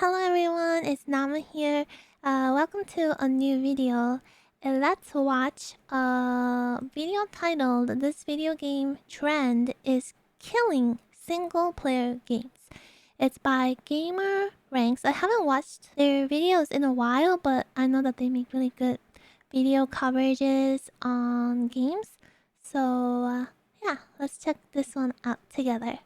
Hello everyone, it's Namu here. Welcome to a new video. And let's watch a video titled "This video game trend is killing single player games." It's by Gameranx. I haven't watched their videos in a while, but I know that they make really good video coverages on games. So yeah, let's check this one out together.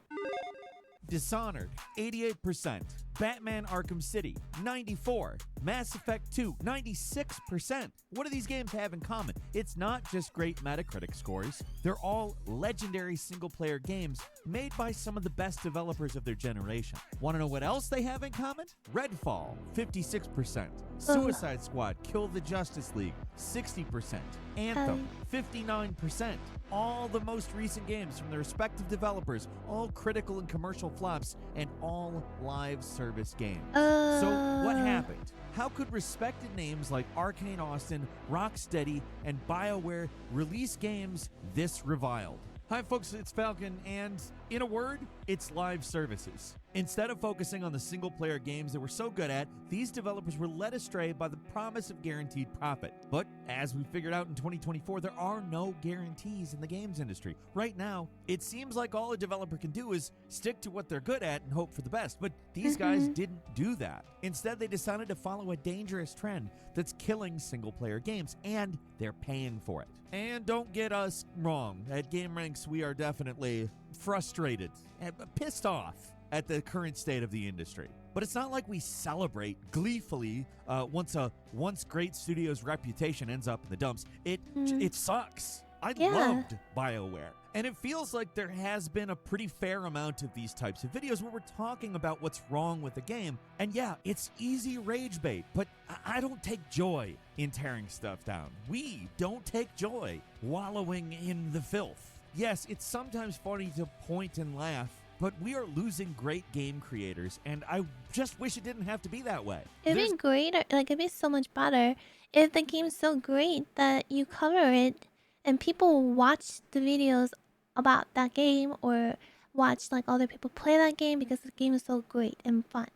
Dishonored, 88%. Batman Arkham City, 94%. Mass Effect 2, 96%. What do these games have in common? It's not just great Metacritic scores. They're all legendary single-player games made by some of the best developers of their generation. Want to know what else they have in common? Redfall, 56%. Suicide Squad, Kill the Justice League, 60%. Anthem, 59%. All the most recent games from their respective developers, all critical and commercial flops, and all live service games. So what happened? How could respected names like Arcane Austin, Rocksteady, and BioWare release games this reviled? Hi folks, it's Falcon, and in a word, it's live services. Instead of focusing on the single-player games they were so good at, these developers were led astray by the promise of guaranteed profit. But as we figured out in 2024, there are no guarantees in the games industry. Right now, it seems like all a developer can do is stick to what they're good at and hope for the best. But these guys didn't do that. Instead, they decided to follow a dangerous trend that's killing single-player games, and they're paying for it. And don't get us wrong, at Gameranx we are definitely frustrated and pissed off at the current state of the industry. But it's not like we celebrate gleefully once a once great studio's reputation ends up in the dumps. It sucks. I loved BioWare. And it feels like there has been a pretty fair amount of these types of videos where we're talking about what's wrong with the game. And yeah, it's easy rage bait, but I don't take joy in tearing stuff down. We don't take joy wallowing in the filth. Yes, it's sometimes funny to point and laugh, but we are losing great game creators, and I just wish it didn't have to be that way. It'd be greater, like it'd be so much better if the game's so great that you cover it and people watch the videos about that game or watch like other people play that game because the game is so great and fun.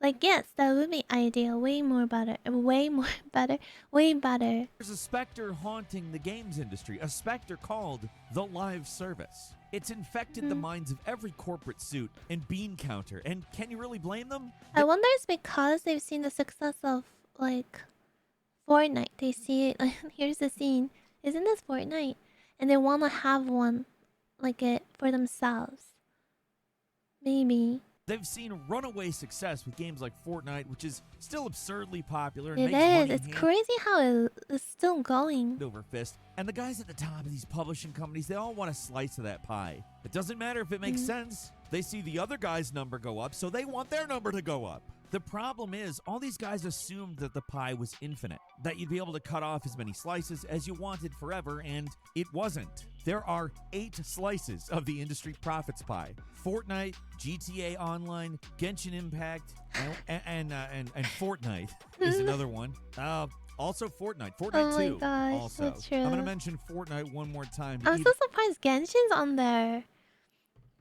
Like yes, that would be ideal. Way more better. Way more better. Way better. There's a specter haunting the games industry, a specter called the live service. It's infected the minds of every corporate suit and bean counter, and can you really blame them? I wonder it's because they've seen the success of like Fortnite. They see it like here's the scene. Isn't this Fortnite? And they wanna have one like it for themselves. Maybe. They've seen runaway success with games like Fortnite, which is still absurdly popular. And It makes money is. It's crazy how it's still going. over fist. And the guys at the top of these publishing companies, they all want a slice of that pie. It doesn't matter if it makes sense. They see the other guy's number go up, so they want their number to go up. The problem is, all these guys assumed that the pie was infinite, that you'd be able to cut off as many slices as you wanted forever, and it wasn't. There are 8 slices of the industry profits pie. Fortnite, GTA Online, Genshin Impact, and Fortnite is another one. Also Fortnite. Fortnite 2 gosh, also. that's true. I'm going to mention Fortnite one more time. I'm so surprised Genshin's on there.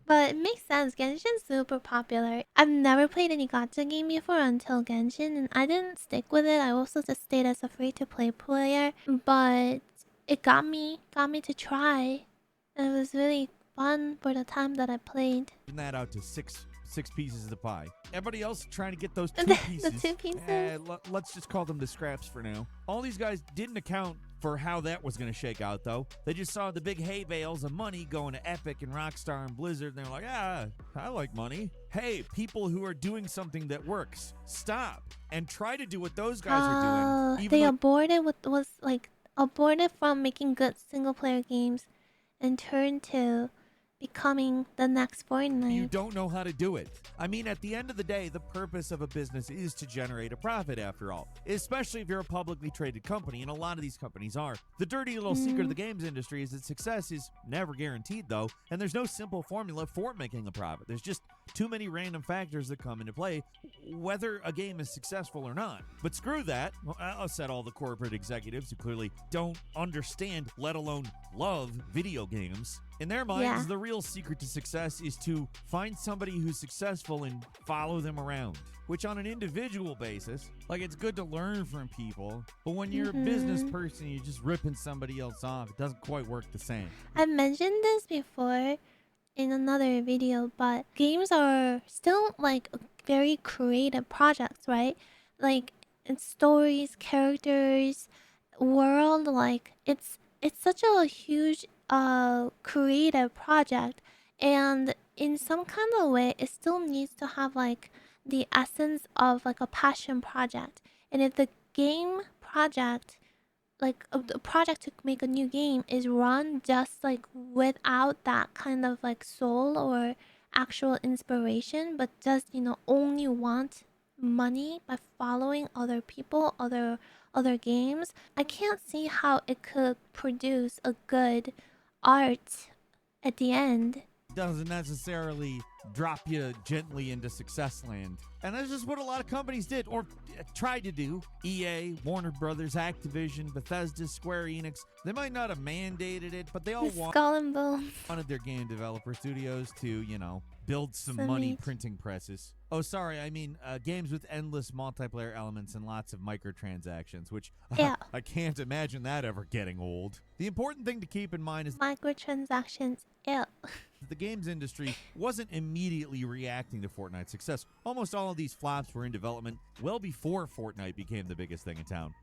But it makes sense. Genshin's super popular. I've never played any gacha game before until Genshin, and I didn't stick with it. I also just stayed as a free-to-play player, but it got me to try. And it was really fun for the time that I played. That out to six pieces of the pie. Everybody else trying to get those 2 pieces. The 2 pieces? Let's just call them the scraps for now. All these guys didn't account for how that was going to shake out, though. They just saw the big hay bales of money going to Epic and Rockstar and Blizzard, and they're like, I like money. Hey, people who are doing something that works, stop and try to do what those guys are doing. They aborted aborted from making good single-player games and turned to becoming the next Fortnite. You don't know how to do it. I mean, at the end of the day, the purpose of a business is to generate a profit after all, especially if you're a publicly traded company, and a lot of these companies are. The dirty little secret of the games industry is that success is never guaranteed, though, and there's no simple formula for making a profit. There's just too many random factors that come into play whether a game is successful or not. But screw that. I'll set all the corporate executives who clearly don't understand, let alone love video games. In their minds, the real secret to success is to find somebody who's successful and follow them around. Which on an individual basis, like, it's good to learn from people, but when you're a business person, you're just ripping somebody else off. It doesn't quite work the same. I've mentioned this before in another video, but games are still like very creative projects, right? Like, it's stories, characters, world, like it's such a huge creative project, and in some kind of way it still needs to have like the essence of like a passion project. And if the game project, like the project to make a new game, is run just like without that kind of like soul or actual inspiration, but just, you know, only want money by following other people, other games, I can't see how it could produce a good art at the end. Doesn't necessarily drop you gently into success land. And that's just what a lot of companies did, or tried to do. EA, Warner Brothers, Activision, Bethesda, Square Enix. They might not have mandated it, but they all Skull and Bones wanted their game developer studios to, you know, build some money printing presses. Oh, sorry, I mean games with endless multiplayer elements and lots of microtransactions, which I can't imagine that ever getting old. The important thing to keep in mind is microtransactions. the games industry wasn't immediately reacting to Fortnite's success. Almost all of these flops were in development well before Fortnite became the biggest thing in town.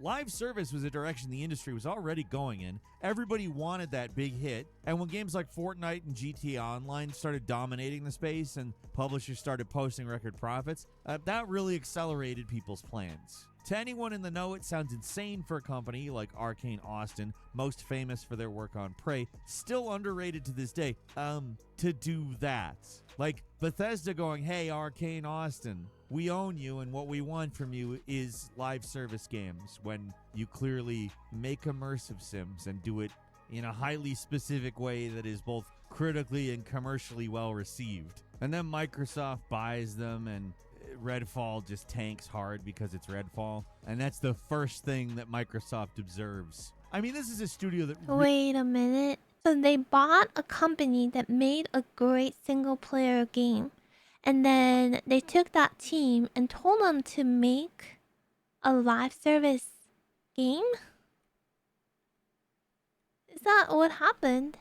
Live service was a direction the industry was already going in. Everybody wanted that big hit, and when games like Fortnite and GTA Online started dominating the space and publishers started posting record profits, that really accelerated people's plans. To anyone in the know, it sounds insane for a company like Arcane Austin, most famous for their work on Prey, still underrated to this day, to do that. Like Bethesda going, hey, Arcane Austin, we own you, and what we want from you is live service games, when you clearly make immersive sims and do it in a highly specific way that is both critically and commercially well received. And then Microsoft buys them, and Redfall just tanks hard because it's Redfall, and that's the first thing that Microsoft observes. I mean, this is a studio that... Wait a minute. So they bought a company that made a great single-player game, and then they took that team and told them to make a live service game? Is that what happened?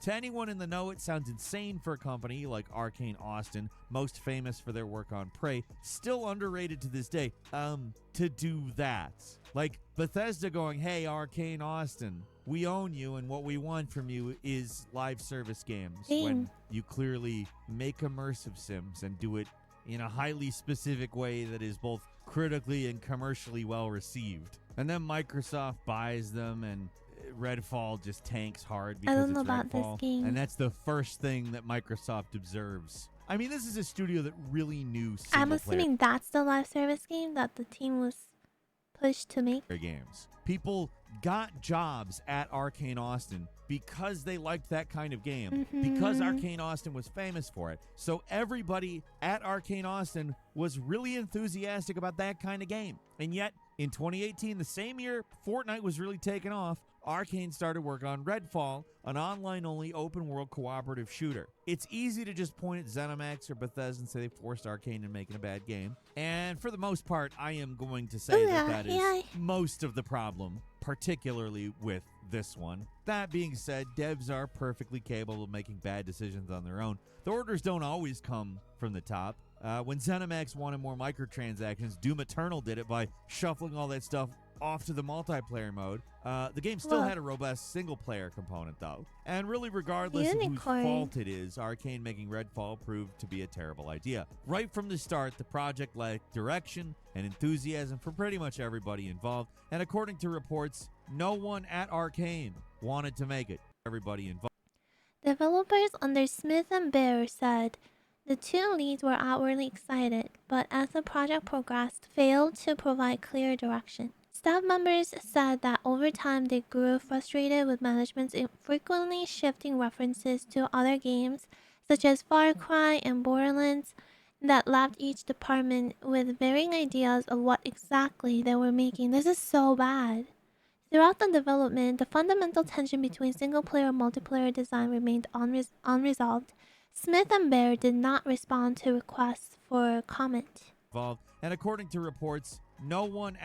To anyone in the know, it sounds insane for a company like Arcane Austin, most famous for their work on Prey, still underrated to this day, to do that. Like Bethesda going, hey, Arcane Austin, we own you, and what we want from you is live service games, when you clearly make immersive sims and do it in a highly specific way that is both critically and commercially well received. And then Microsoft buys them, and Redfall just tanks hard because I don't know it's about Redfall, this game. and that's the first thing that Microsoft observes. I mean, this is a studio that really knew I'm assuming that's the live service game that the team was pushed to make. Games. People got jobs at Arcane Austin because they liked that kind of game, because Arcane Austin was famous for it. So everybody at Arcane Austin was really enthusiastic about that kind of game. And yet, in 2018, the same year Fortnite was really taking off, Arcane started work on Redfall, an online-only open-world cooperative shooter. It's easy to just point at ZeniMax or Bethesda and say they forced Arcane into making a bad game. And for the most part, I am going to say that is most of the problem, particularly with this one. That being said, devs are perfectly capable of making bad decisions on their own. The orders don't always come from the top. When ZeniMax wanted more microtransactions, Doom Eternal did it by shuffling all that stuff off to the multiplayer mode. The game still had a robust single-player component, though. And really, regardless of whose fault it is, Arcane making Redfall proved to be a terrible idea. Right from the start, the project lacked direction and enthusiasm for pretty much everybody involved. And according to reports, no one at Arcane wanted to make it. Everybody involved. Developers under Smith and Bear said the two leads were outwardly excited, but as the project progressed, failed to provide clear direction. Staff members said that over time they grew frustrated with management's frequently shifting references to other games, such as Far Cry and Borderlands, that left each department with varying ideas of what exactly they were making. This is so bad. Throughout the development, the fundamental tension between single-player and multiplayer design remained unresolved. Smith and Bear did not respond to requests for comment. And according to reports, no one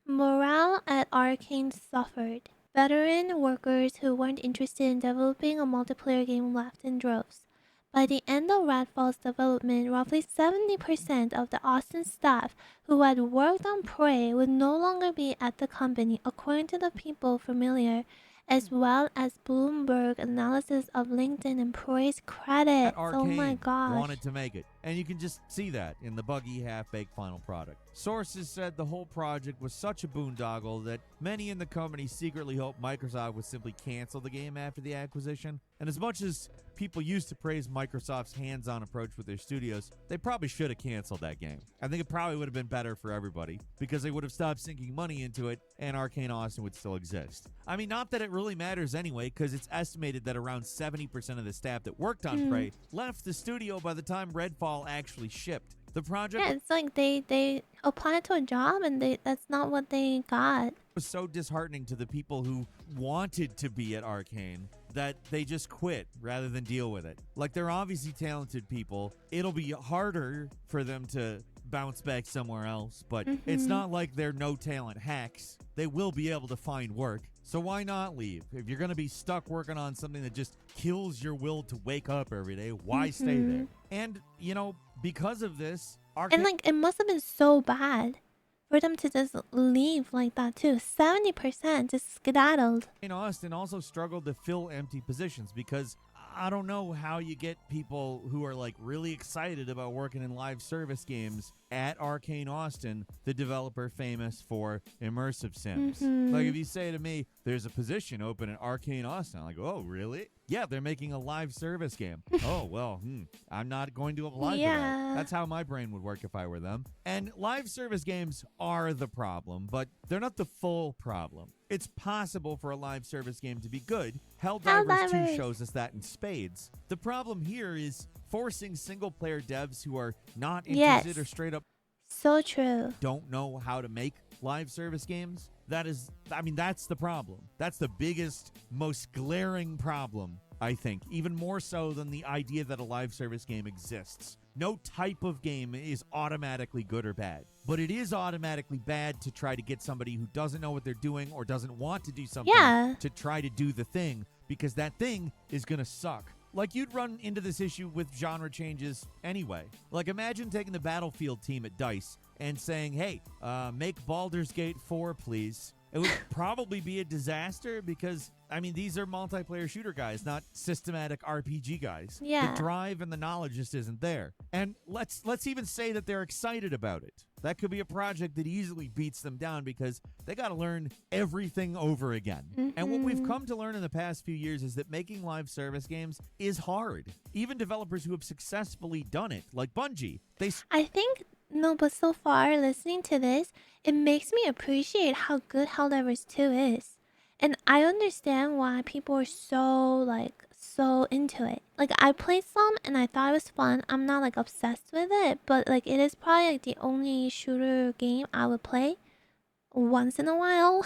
Morale at Arcane suffered. Veteran workers who weren't interested in developing a multiplayer game left in droves. By the end of Redfall's development, roughly 70% of the Austin staff who had worked on Prey would no longer be at the company, according to the people familiar, as well as Bloomberg analysis of LinkedIn and Prey's credits. Oh my gosh. Wanted to make it. And you can just see that in the buggy, half-baked final product. Sources said the whole project was such a boondoggle that many in the company secretly hoped Microsoft would simply cancel the game after the acquisition. And as much as people used to praise Microsoft's hands-on approach with their studios, they probably should have canceled that game. I think it probably would have been better for everybody because they would have stopped sinking money into it and Arcane Austin would still exist. I mean, not that it really matters anyway, because it's estimated that around 70% of the staff that worked on Prey left the studio by the time Redfall actually shipped. The project it's like they applied to a job and that's not what they got. Was so disheartening to the people who wanted to be at Arcane that they just quit rather than deal with it. Like, they're obviously talented people. It'll be harder for them to bounce back somewhere else, but it's not like they're no talent hacks. They will be able to find work. So why not leave? If you're going to be stuck working on something that just kills your will to wake up every day, why stay there? And, you know, because of this, and like, it must have been so bad for them to just leave like that too. 70% just skedaddled. Austin also struggled to fill empty positions because I don't know how you get people who are like really excited about working in live service games at Arcane Austin, the developer famous for immersive sims. Like, if you say to me, there's a position open at Arcane Austin, I'm like, oh, really? Yeah, they're making a live service game. Oh, well, I'm not going to apply for that. That's how my brain would work if I were them. And live service games are the problem, but they're not the full problem. It's possible for a live service game to be good. Helldivers 2 shows us that in spades. The problem here is forcing single-player devs who are not interested or straight up so true don't know how to make live service games. That's the problem. That's the biggest, most glaring problem, I think, even more so than the idea that a live service game exists. No type of game is automatically good or bad, but it is automatically bad to try to get somebody who doesn't know what they're doing or doesn't want to do something to try to do the thing, because that thing is going to suck. Like, you'd run into this issue with genre changes anyway. Like, imagine taking the Battlefield team at DICE and saying, hey, make Baldur's Gate 4, please. It would probably be a disaster because, I mean, these are multiplayer shooter guys, not systematic RPG guys. The drive and the knowledge just isn't there. And let's even say that they're excited about it. That could be a project that easily beats them down because they got to learn everything over again. And what we've come to learn in the past few years is that making live service games is hard. Even developers who have successfully done it, like Bungie, I think... No, but so far, listening to this, it makes me appreciate how good Helldivers 2 is. And I understand why people are so into it. Like, I played some and I thought it was fun. I'm not, like, obsessed with it, but, like, it is probably, like, the only shooter game I would play once in a while.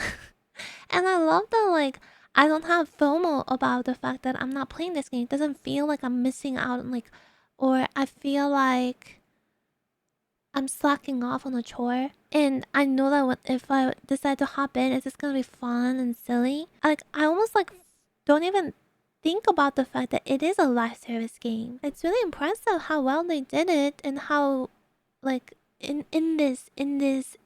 And I love that, like, I don't have FOMO about the fact that I'm not playing this game. It doesn't feel like I'm missing out on, like, or I feel like I'm slacking off on a chore, and I know that if I decide to hop in, it's just gonna be fun and silly. Like, I almost like don't even think about the fact that it is a live service game. It's really impressive how well they did it and how, like, in this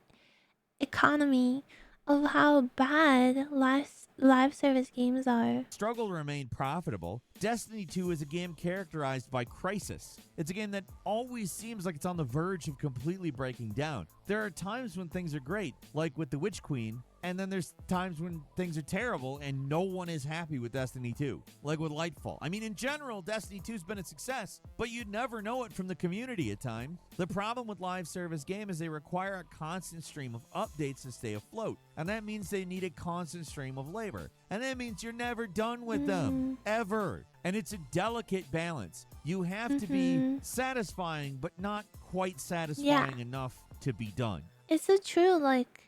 economy of how bad live service games are. Struggle to remain profitable. Destiny 2 is a game characterized by crisis. It's a game that always seems like it's on the verge of completely breaking down. There are times when things are great, like with the Witch Queen, And then there's times when things are terrible and no one is happy with Destiny 2, like with Lightfall. I mean, in general, Destiny 2's been a success, but you'd never know it from the community at times. The problem with live service games is they require a constant stream of updates to stay afloat, and that means they need a constant stream of labor. And that means you're never done with them, ever. And it's a delicate balance. You have to be satisfying, but not quite satisfying enough to be done. It's so true. Like,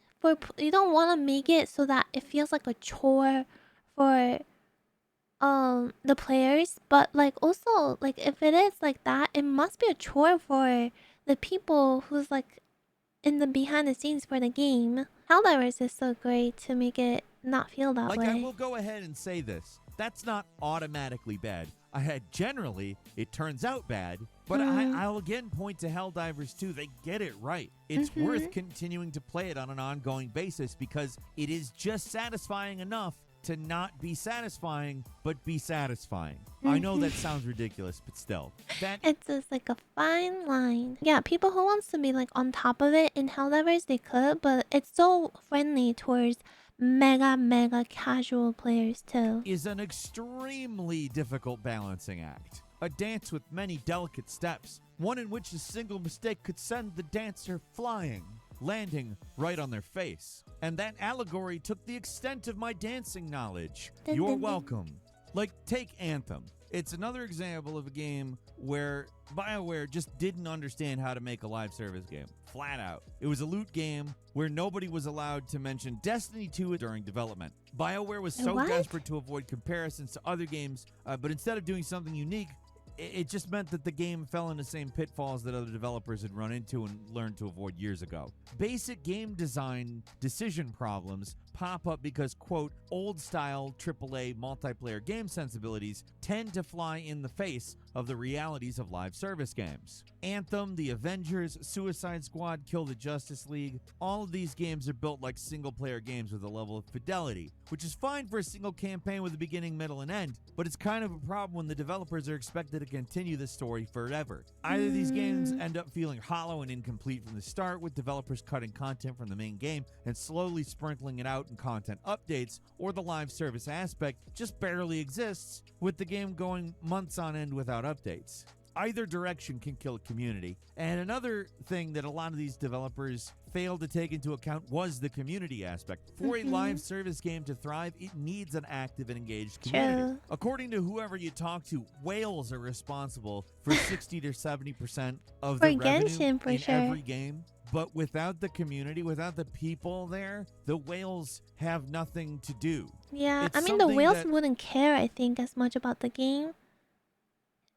you don't want to make it so that it feels like a chore for the players, but like also like if it is like that, it must be a chore for the people who's like in the behind the scenes for the game. Helldivers is so great to make it not feel that way. I will go ahead and say this. That's not automatically bad. Generally, it turns out bad, but I'll again point to Helldivers 2. They get it right. It's worth continuing to play it on an ongoing basis because it is just satisfying enough to not be satisfying, but be satisfying. I know that sounds ridiculous, but still. It's just like a fine line. Yeah, people who wants to be like on top of it in Helldivers, they could, but it's so friendly towards mega casual players too. Is an extremely difficult balancing act. A dance with many delicate steps, one in which a single mistake could send the dancer flying, landing right on their face. And that allegory took the extent of my dancing knowledge. You're welcome. Like, take Anthem. It's another example of a game where BioWare just didn't understand how to make a live service game. Flat out. It was a loot game where nobody was allowed to mention Destiny 2 during development. BioWare was so desperate to avoid comparisons to other games, but instead of doing something unique, it just meant that the game fell in the same pitfalls that other developers had run into and learned to avoid years ago. Basic game design decision problems pop up because, quote, old-style AAA multiplayer game sensibilities tend to fly in the face of the realities of live service games. Anthem, The Avengers, Suicide Squad, Kill the Justice League, all of these games are built like single-player games with a level of fidelity, which is fine for a single campaign with a beginning, middle, and end, but it's kind of a problem when the developers are expected to continue the story forever. Either these games end up feeling hollow and incomplete from the start, with developers cutting content from the main game and slowly sprinkling it out in content updates, or the live service aspect just barely exists, with the game going months on end without updates. Either direction can kill a community. And another thing that a lot of these developers failed to take into account was the community aspect. For a live service game to thrive, it needs an active and engaged community. According to whoever you talk to, whales are responsible for 60 to 70% of the revenue in every game. But without the community, without the people there, the whales have nothing to do. Yeah, I mean, the whales wouldn't care, I think, as much about the game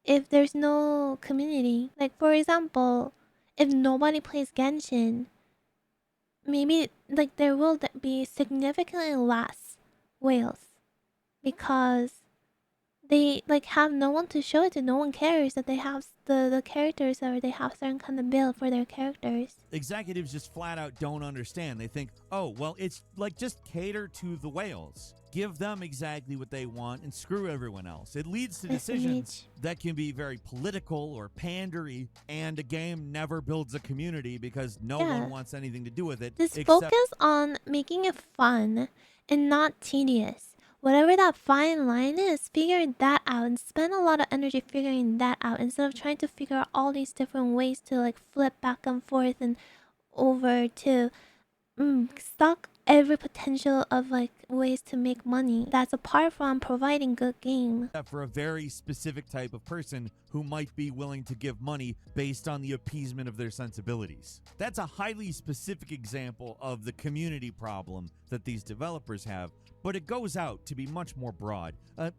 if there's no community. Like, for example, if nobody plays Genshin, maybe like there will be significantly less whales because they like have no one to show it to. No one cares that they have the characters, or they have certain kind of build for their characters. Executives just flat out don't understand. They think, oh, well, it's like just cater to the whales. Give them exactly what they want and screw everyone else. It leads to decisions that can be very political or pandery, and a game never builds a community because no one wants anything to do with it. Just focus on making it fun and not tedious. Whatever that fine line is, figure that out and spend a lot of energy figuring that out instead of trying to figure out all these different ways to like flip back and forth and over to stock every potential of like ways to make money that's apart from providing good game. For a very specific type of person who might be willing to give money based on the appeasement of their sensibilities. That's a highly specific example of the community problem that these developers have, but it goes out to be much more broad.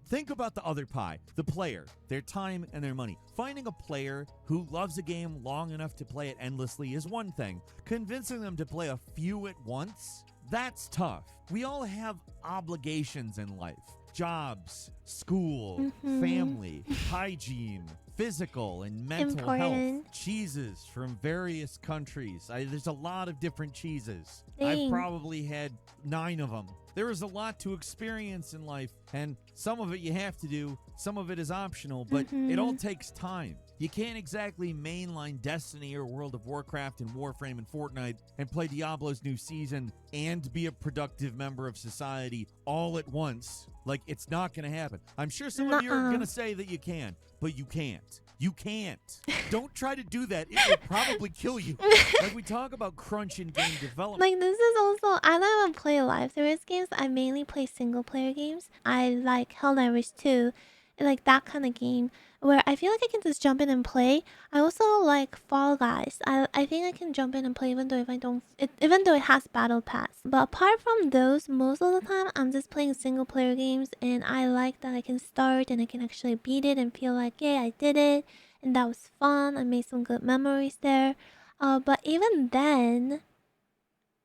Think about the other pie, the player, their time and their money. Finding a player who loves a game long enough to play it endlessly is one thing. Convincing them to play a few at once, that's tough. We all have obligations in life. Jobs, school, family, hygiene, physical and mental health. Cheeses from various countries. There's a lot of different cheeses. I've probably had 9 of them. There is a lot to experience in life, and some of it you have to do, some of it is optional, but it all takes time. You can't exactly mainline Destiny or World of Warcraft and Warframe and Fortnite and play Diablo's new season and be a productive member of society all at once. Like, it's not going to happen. I'm sure some of you are going to say that you can, but you can't. You can't. Don't try to do that. It will probably kill you. Like, we talk about crunch in game development. Like, this is also, I don't even play live service games. I mainly play single player games. I like Helldivers 2, like that kind of game where I feel like I can just jump in and play. I also like Fall Guys. I think I can jump in and play even though if I don't, even though it has Battle Pass. But apart from those, most of the time I'm just playing single player games, and I like that I can start and I can actually beat it and feel like, yeah, I did it, and that was fun. I made some good memories there. But even then,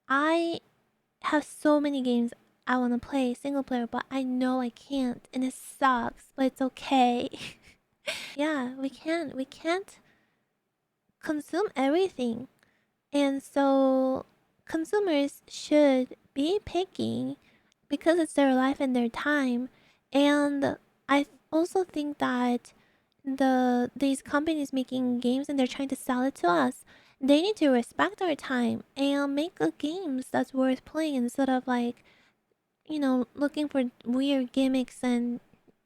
I have so many games I want to play single player, but I know I can't, and it sucks, but it's okay. Yeah, we can't consume everything. And so consumers should be picking because it's their life and their time. And I also think that these companies making games and they're trying to sell it to us, they need to respect our time and make good games that's worth playing instead of like, looking for weird gimmicks and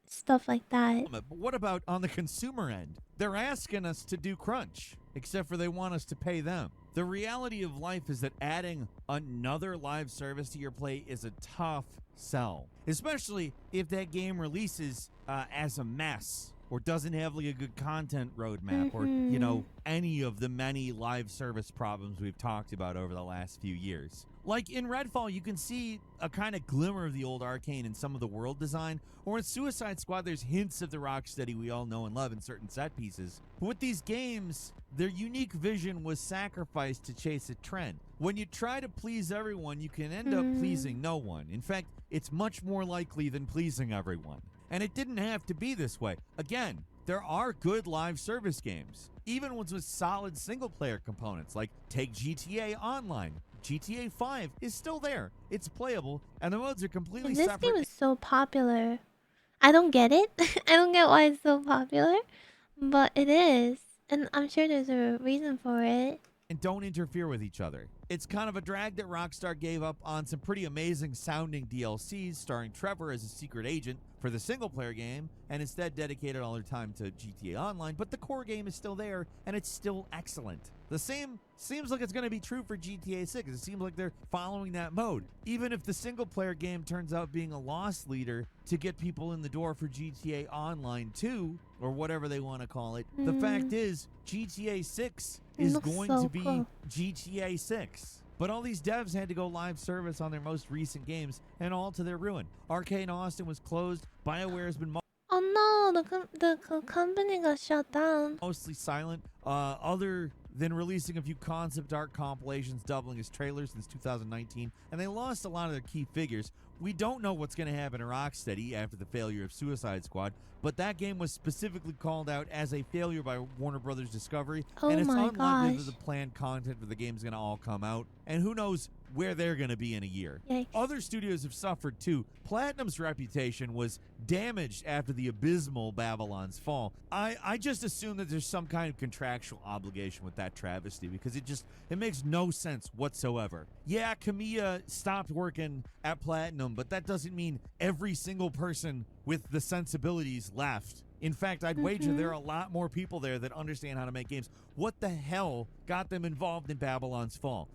stuff like that. But what about on the consumer end? They're asking us to do crunch, except for they want us to pay them. The reality of life is that adding another live service to your play is a tough sell, especially if that game releases as a mess or doesn't have like a good content roadmap or, any of the many live service problems we've talked about over the last few years. Like in Redfall, you can see a kind of glimmer of the old Arcane in some of the world design, or in Suicide Squad, there's hints of the Rocksteady we all know and love in certain set pieces. But with these games, their unique vision was sacrificed to chase a trend. When you try to please everyone, you can end up pleasing no one. In fact, it's much more likely than pleasing everyone. And it didn't have to be this way. Again, there are good live service games, even ones with solid single-player components, like take GTA Online. GTA 5 is still there. It's playable, and the modes are completely This separate. game is so popular. I don't get it. I don't get why it's so popular, but it is. And I'm sure there's a reason for it. And don't interfere with each other. It's kind of a drag that Rockstar gave up on some pretty amazing sounding DLCs starring Trevor as a secret agent for the single player game, and instead dedicated all their time to GTA Online, but the core game is still there and it's still excellent. The same seems like it's going to be true for GTA 6. It seems like they're following that mode. Even if the single player game turns out being a loss leader to get people in the door for GTA Online 2, or whatever they want to call it, the fact is GTA 6 is going to be GTA 6. But all these devs had to go live service on their most recent games, and all to their ruin. Arcane Austin was closed. BioWare has been Oh no, the company got shut down. mostly silent, other than releasing a few concept art compilations doubling as trailers since 2019, and they lost a lot of their key figures. We don't know what's going to happen to Rocksteady after the failure of Suicide Squad, but that game was specifically called out as a failure by Warner Brothers Discovery, and it's unlikely that the planned content for the game is going to all come out, and who knows where they're going to be in a year. Yikes. Other studios have suffered too. Platinum's reputation was damaged after the abysmal Babylon's Fall. I just assume that there's some kind of contractual obligation with that travesty, because it makes no sense whatsoever. Yeah, Kamiya stopped working at Platinum, but that doesn't mean every single person with the sensibilities left. In fact, I'd wager there are a lot more people there that understand how to make games. What the hell got them involved in Babylon's Fall?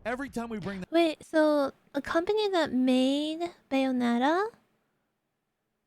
Every time we bring that... Wait, so a company that made Bayonetta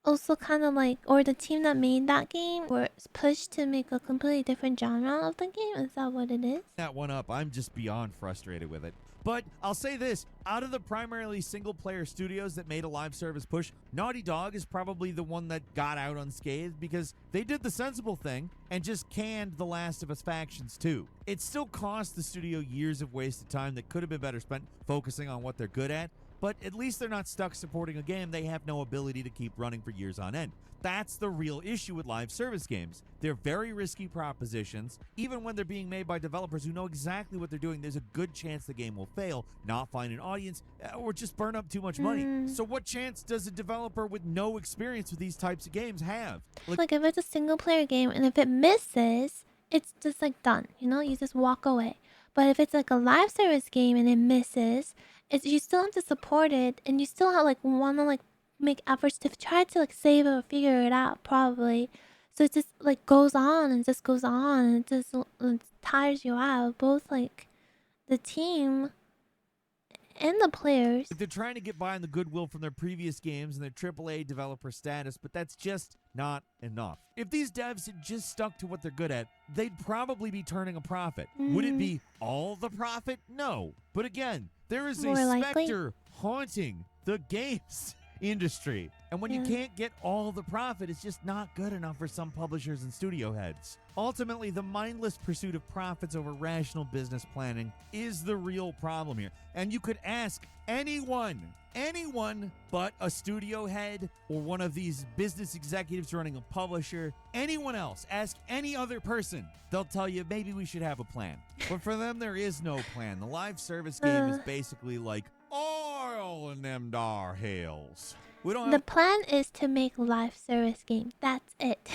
also kind of like, or the team that made that game was pushed to make a completely different genre of the game? Is that what it is? That one up, I'm just beyond frustrated with it. But I'll say this, out of the primarily single-player studios that made a live service push, Naughty Dog is probably the one that got out unscathed because they did the sensible thing and just canned The Last of Us Factions 2. It still cost the studio years of wasted time that could have been better spent focusing on what they're good at, but at least they're not stuck supporting a game they have no ability to keep running for years on end. That's the real issue with live service games. They're very risky propositions. Even when they're being made by developers who know exactly what they're doing, there's a good chance the game will fail, not find an audience, or just burn up too much money. So what chance does a developer with no experience with these types of games have? Like if it's a single player game and if it misses, it's just like done, you know, you just walk away. But if it's like a live service game and it misses, it's you still have to support it and you still have like wanna like make efforts to try to like save it or figure it out probably. So it just like goes on and just goes on and it tires you out, both like the team and the players. They're trying to get by on the goodwill from their previous games and their AAA developer status, but that's just not enough. If these devs had just stuck to what they're good at, they'd probably be turning a profit. Would it be all the profit? No. But again, there is a specter haunting the games industry. And when you can't get all the profit, it's just not good enough for some publishers and studio heads. Ultimately, the mindless pursuit of profits over rational business planning is the real problem here. And you could ask anyone but a studio head or one of these business executives running a publisher, anyone else, ask any other person. They'll tell you maybe we should have a plan. But for them, there is no plan. The live service game is basically like oil in them dar hills. The plan is to make live service game. That's it.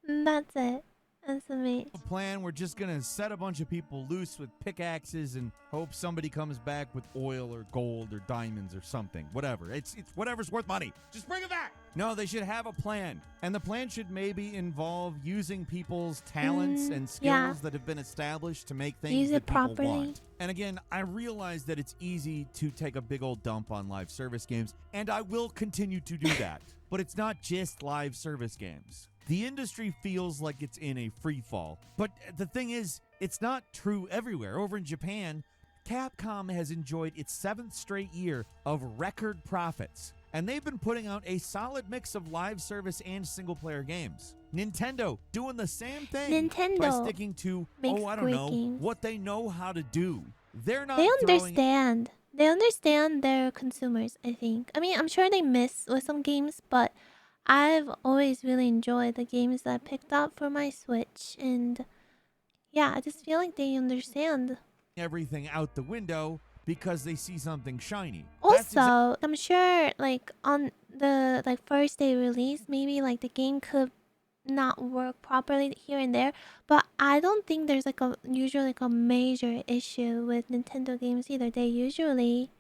That's it. That's amazing. A plan, we're just gonna set a bunch of people loose with pickaxes and hope somebody comes back with oil or gold or diamonds or something. Whatever. It's whatever's worth money. Just bring it back. No, they should have a plan. And the plan should maybe involve using people's talents and skills that have been established to make things that people want. And again, I realize that it's easy to take a big old dump on live service games, and I will continue to do that. But it's not just live service games. The industry feels like it's in a free fall. But the thing is, it's not true everywhere. Over in Japan, Capcom has enjoyed its 7th straight year of record profits. And they've been putting out a solid mix of live service and single-player games. Nintendo doing the same thing by sticking to, what they know how to do. They're not They understand their consumers, I think. I mean, I'm sure they miss with some games, but I've always really enjoyed the games that I picked up for my Switch. And yeah, I just feel like they understand everything out the window because they see something shiny. Also, I'm sure like on the like first day release, maybe like the game could not work properly here and there, but I don't think there's like usually like a major issue with Nintendo games either. They usually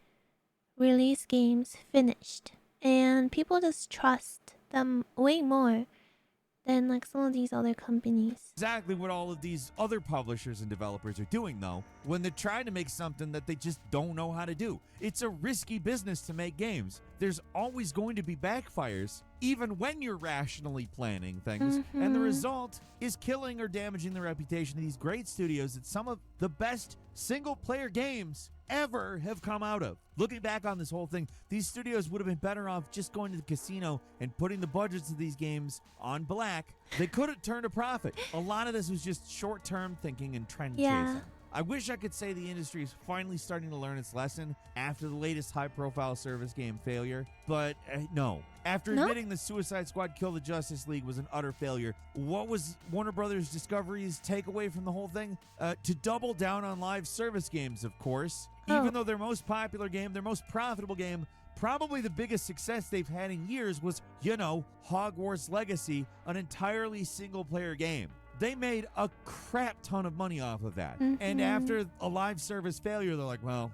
release games finished and people just trust them way more than like some of these other companies. Exactly what all of these other publishers and developers are doing, though, when they're trying to make something that they just don't know how to do. It's a risky business to make games. There's always going to be backfires, even when you're rationally planning things. And the result is killing or damaging the reputation of these great studios that some of the best single-player games ever have come out of. Looking back on this whole thing, these studios would have been better off just going to the casino and putting the budgets of these games on black. They could have turned a profit. A lot of this was just short-term thinking and trend chasing. I wish I could say the industry is finally starting to learn its lesson after the latest high-profile service game failure, but no. After admitting the Suicide Squad Kill the Justice League was an utter failure, what was Warner Brothers Discovery's takeaway from the whole thing? To double down on live service games, of course. Even though their most popular game, their most profitable game, probably the biggest success they've had in years was, Hogwarts Legacy, an entirely single-player game. They made a crap ton of money off of that. And after a live service failure, they're like, well,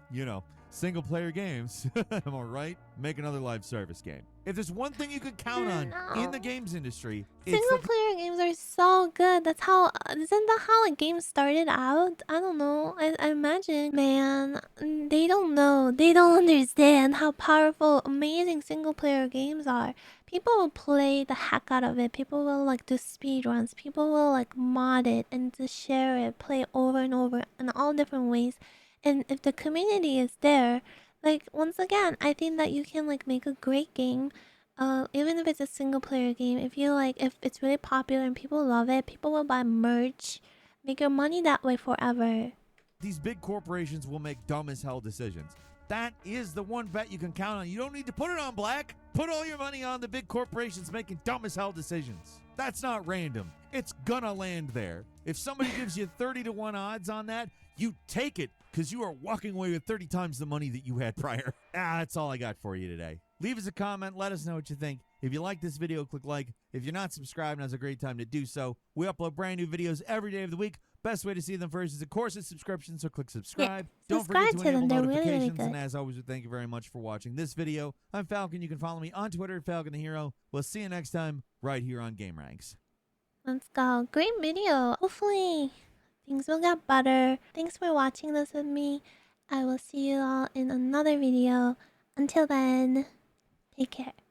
single player games. Am I right? Make another live service game. If there's one thing you could count on in the games industry, single player games are so good. Isn't that how like games started out? I don't know. I imagine, man, they don't know. They don't understand how powerful, amazing single player games are. People will play the heck out of it. People will like do speed runs. People will like mod it and just share it, play it over and over in all different ways. And if the community is there, like once again, I think that you can like make a great game, even if it's a single player game. If it's really popular and people love it, people will buy merch, make your money that way forever. These big corporations will make dumb as hell decisions. That is the one bet you can count on. You don't need to put it on black. Put all your money on the big corporations making dumb as hell decisions. That's not random. It's gonna land there. If somebody gives you 30 to 1 odds on that, you take it because you are walking away with 30 times the money that you had prior. That's all I got for you today. Leave us a comment. Let us know what you think. If you like this video, click like. If you're not subscribed, now's a great time to do so. We upload brand new videos every day of the week. Best way to see them first is, of course, a subscription, so click subscribe. Yeah, Don't forget to enable them. notifications. Really and as always, we thank you very much for watching this video. I'm Falcon. You can follow me on Twitter, Falcon the Hero. We'll see you next time right here on Gameranx. Let's go. Great video. Hopefully things will get better. Thanks for watching this with me. I will see you all in another video. Until then, take care.